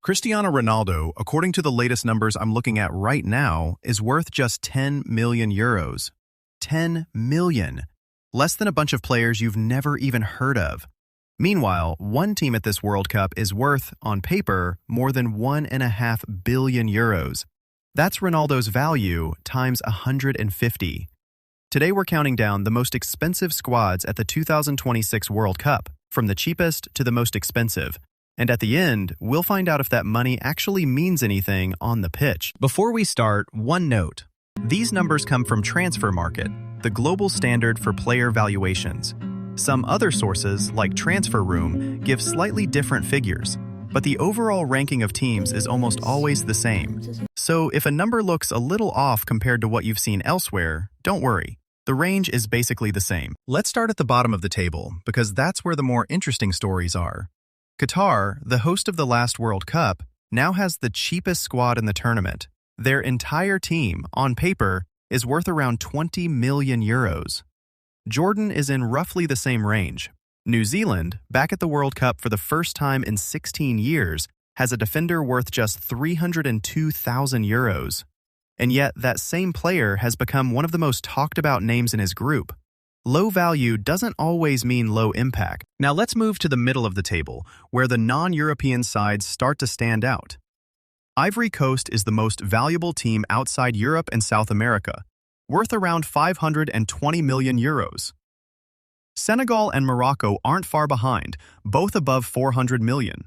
Cristiano Ronaldo, according to the latest numbers I'm looking at right now, is worth just 10 million euros. 10 million. Less than a bunch of players you've never even heard of. Meanwhile, one team at this World Cup is worth, on paper, more than 1.5 billion euros. That's Ronaldo's value times 150. Today we're counting down the most expensive squads at the 2026 World Cup, from the cheapest to the most expensive. And at the end, we'll find out if that money actually means anything on the pitch. Before we start, one note. These numbers come from Transfer Market, the global standard for player valuations. Some other sources, like Transfer Room, give slightly different figures, but the overall ranking of teams is almost always the same. So if a number looks a little off compared to what you've seen elsewhere, don't worry. The range is basically the same. Let's start at the bottom of the table, because that's where the more interesting stories are. Qatar, the host of the last World Cup, now has the cheapest squad in the tournament. Their entire team, on paper, is worth around 20 million euros. Jordan is in roughly the same range. New Zealand, back at the World Cup for the first time in 16 years, has a defender worth just 302,000 euros. And yet, that same player has become one of the most talked about names in his group. Low value doesn't always mean low impact. Now let's move to the middle of the table, where the non-European sides start to stand out. Ivory Coast is the most valuable team outside Europe and South America, worth around 520 million euros. Senegal and Morocco aren't far behind, both above 400 million.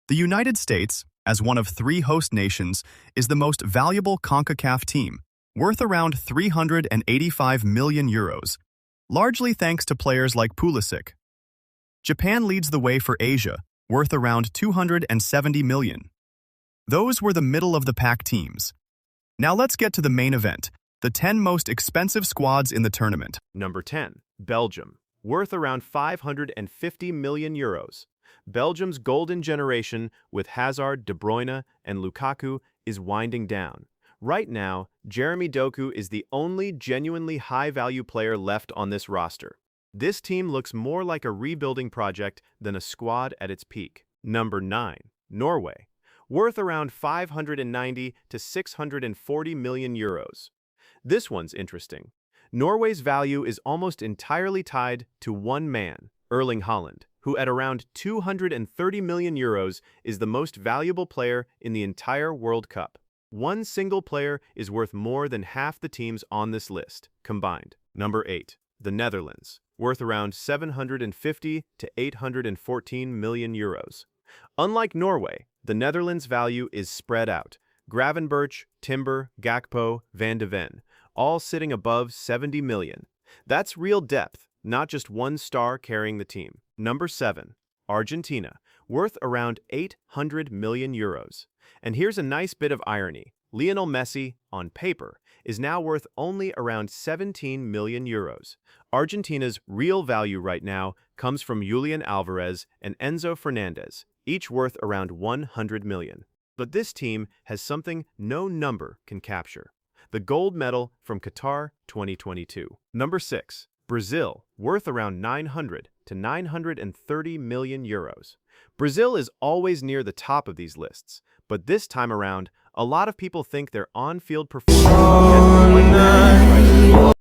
The United States, as one of three host nations, is the most valuable CONCACAF team, worth around 385 million euros, largely thanks to players like Pulisic. Japan leads the way for Asia, worth around 270 million. Those were the middle-of-the-pack teams. Now let's get to the main event, the 10 most expensive squads in the tournament. Number 10, Belgium, worth around 550 million euros. Belgium's golden generation with Hazard, De Bruyne, and Lukaku is winding down. Right now, Jeremy Doku is the only genuinely high-value player left on this roster. This team looks more like a rebuilding project than a squad at its peak. Number 9, Norway, worth around 590 to 640 million euros. This one's interesting. Norway's value is almost entirely tied to one man, Erling Haaland, who at around 230 million euros is the most valuable player in the entire World Cup. One single player is worth more than half the teams on this list, combined. Number 8, the Netherlands, worth around 750 to 814 million euros. Unlike Norway, the Netherlands' value is spread out. Gravenberch, Timber, Gakpo, Van de Ven, all sitting above 70 million. That's real depth, not just one star carrying the team. Number 7, Argentina, worth around 800 million euros. And here's a nice bit of irony. Lionel Messi, on paper, is now worth only around 17 million euros. Argentina's real value right now comes from Julian Alvarez and Enzo Fernandez, each worth around 100 million. But this team has something no number can capture. The gold medal from Qatar 2022. Number 6, Brazil, worth around 900 to 930 million euros. Brazil is always near the top of these lists, but this time around, a lot of people think their on-field performance.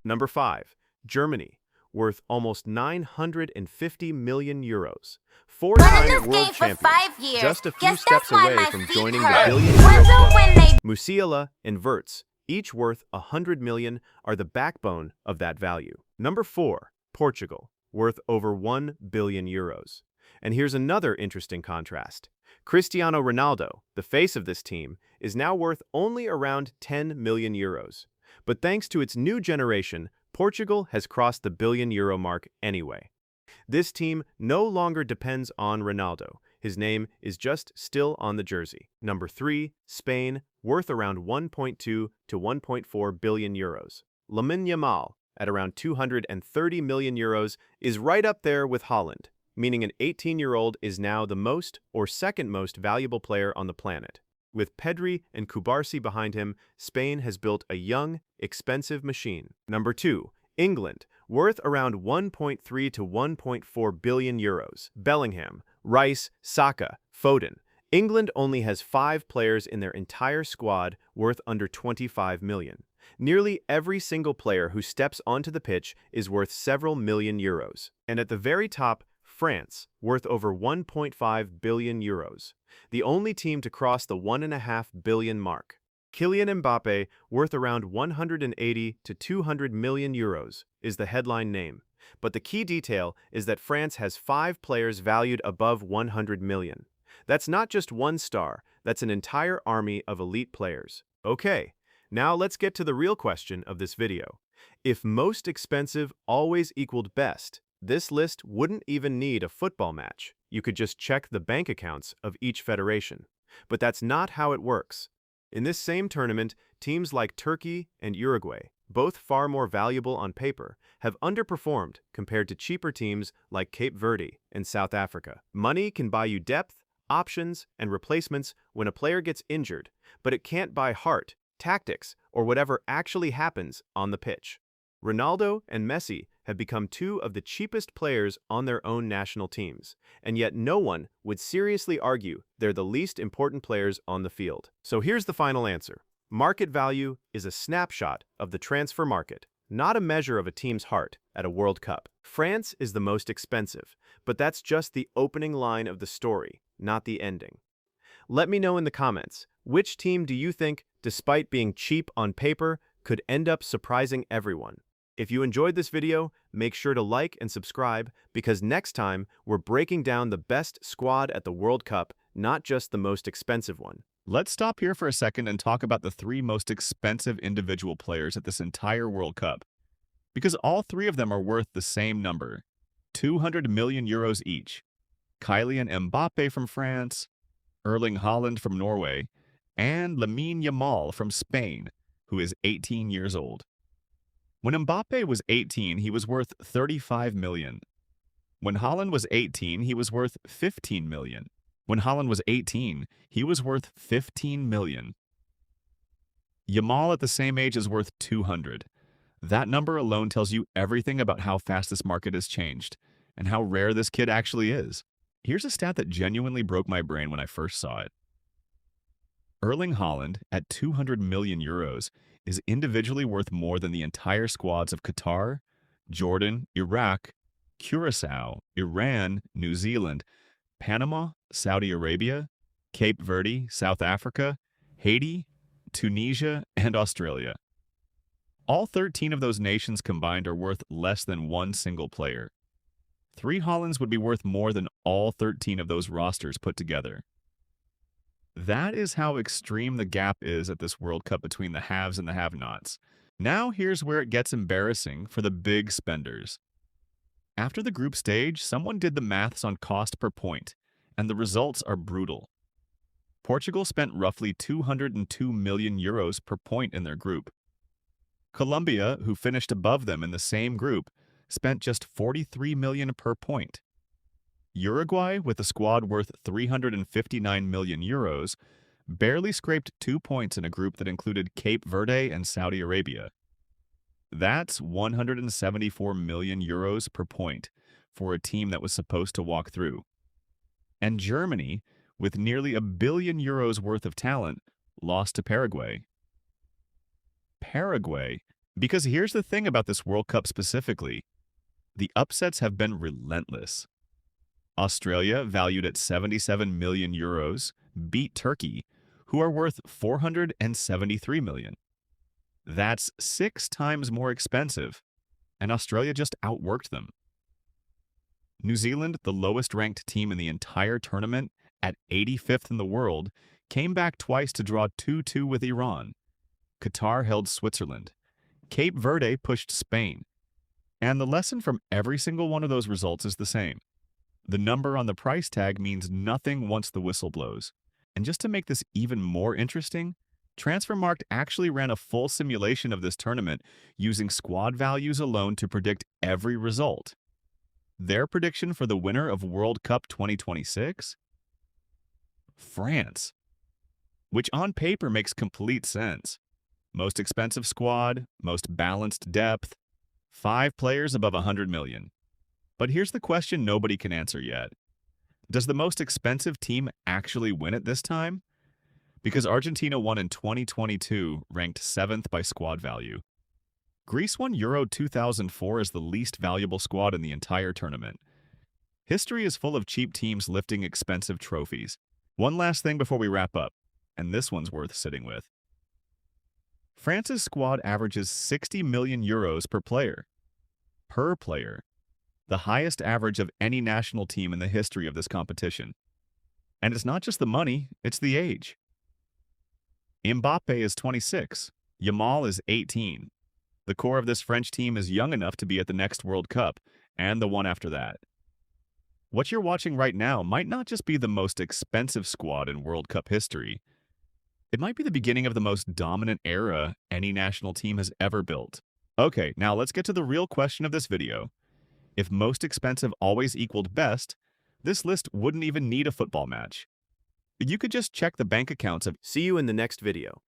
Number 5, Germany, worth almost 950 million euros. Four-time world champion, just a few steps away from joining the billion-euro club. Musiala and Wirtz, each worth 100 million, are the backbone of that value. Number 4, Portugal, worth over 1 billion euros. And here's another interesting contrast. Cristiano Ronaldo, the face of this team, is now worth only around 10 million euros. But thanks to its new generation, Portugal has crossed the billion-euro mark anyway. This team no longer depends on Ronaldo. His name is just still on the jersey. Number 3, Spain, worth around 1.2 to 1.4 billion euros. Lamine Yamal, at around 230 million euros, is right up there with Haaland, meaning an 18-year-old is now the most or second most valuable player on the planet. With Pedri and Cubarsí behind him, Spain has built a young, expensive machine. Number 2, England, worth around 1.3 to 1.4 billion euros. Bellingham, Rice, Saka, Foden, England only has 5 players in their entire squad worth under 25 million. Nearly every single player who steps onto the pitch is worth several million euros. And at the very top, France, worth over 1.5 billion euros. The only team to cross the 1.5 billion mark. Kylian Mbappe, worth around 180 to 200 million euros, is the headline name. But the key detail is that France has 5 players valued above 100 million. That's not just one star, that's an entire army of elite players. Okay, now let's get to the real question of this video. If most expensive always equaled best, this list wouldn't even need a football match. You could just check the bank accounts of each federation. But that's not how it works. In this same tournament, teams like Turkey and Uruguay, both far more valuable on paper, have underperformed compared to cheaper teams like Cape Verde and South Africa. Money can buy you depth, options, and replacements when a player gets injured, but it can't buy heart, tactics, or whatever actually happens on the pitch. Ronaldo and Messi have become 2 of the cheapest players on their own national teams, and yet no one would seriously argue they're the least important players on the field. So here's the final answer. Market value is a snapshot of the transfer market, not a measure of a team's heart at a World Cup. France is the most expensive, but that's just the opening line of the story, not the ending. Let me know in the comments, which team do you think, despite being cheap on paper, could end up surprising everyone? If you enjoyed this video, make sure to like and subscribe, because next time we're breaking down the best squad at the World Cup, not just the most expensive one. Let's stop here for a second and talk about the 3 most expensive individual players at this entire World Cup. Because all 3 of them are worth the same number, 200 million euros each. Kylian Mbappe from France, Erling Haaland from Norway, and Lamine Yamal from Spain, who is 18 years old. When Mbappe was 18, he was worth 35 million. When Haaland was 18, he was worth 15 million. When Haaland was 18, he was worth 15 million. Yamal at the same age is worth 200. That number alone tells you everything about how fast this market has changed and how rare this kid actually is. Here's a stat that genuinely broke my brain when I first saw it. Erling Haaland, at 200 million euros, is individually worth more than the entire squads of Qatar, Jordan, Iraq, Curacao, Iran, New Zealand, Panama, Saudi Arabia, Cape Verde, South Africa, Haiti, Tunisia, and Australia. All 13 of those nations combined are worth less than one single player. 3 Haalands would be worth more than all 13 of those rosters put together. That is how extreme the gap is at this World Cup between the haves and the have-nots. Now here's where it gets embarrassing for the big spenders. After the group stage, someone did the maths on cost per point, and the results are brutal. Portugal spent roughly 202 million euros per point in their group. Colombia, who finished above them in the same group, spent just 43 million per point. Uruguay, with a squad worth 359 million euros, barely scraped 2 points in a group that included Cape Verde and Saudi Arabia. That's 174 million euros per point for a team that was supposed to walk through. And Germany, with nearly €1 billion worth of talent, lost to Paraguay. Paraguay, because here's the thing about this World Cup specifically. The upsets have been relentless. Australia, valued at 77 million euros, beat Turkey, who are worth 473 million. That's 6 times more expensive, and Australia just outworked them. New Zealand, the lowest-ranked team in the entire tournament, at 85th in the world, came back twice to draw 2-2 with Iran. Qatar held Switzerland. Cape Verde pushed Spain. And the lesson from every single one of those results is the same. The number on the price tag means nothing once the whistle blows. And just to make this even more interesting, Transfermarkt actually ran a full simulation of this tournament using squad values alone to predict every result. Their prediction for the winner of World Cup 2026? France. Which on paper makes complete sense. Most expensive squad, most balanced depth, 5 players above 100 million. But here's the question nobody can answer yet. Does the most expensive team actually win it this time? Because Argentina won in 2022, ranked 7th by squad value. Greece won Euro 2004 as the least valuable squad in the entire tournament. History is full of cheap teams lifting expensive trophies. One last thing before we wrap up, and this one's worth sitting with. France's squad averages 60 million euros per player. Per player. The highest average of any national team in the history of this competition. And it's not just the money, it's the age. Mbappe is 26. Yamal is 18. The core of this French team is young enough to be at the next World Cup, and the one after that. What you're watching right now might not just be the most expensive squad in World Cup history. It might be the beginning of the most dominant era any national team has ever built. Okay, now let's get to the real question of this video. If most expensive always equaled best, this list wouldn't even need a football match. You could just check the bank accounts of See you in the next video.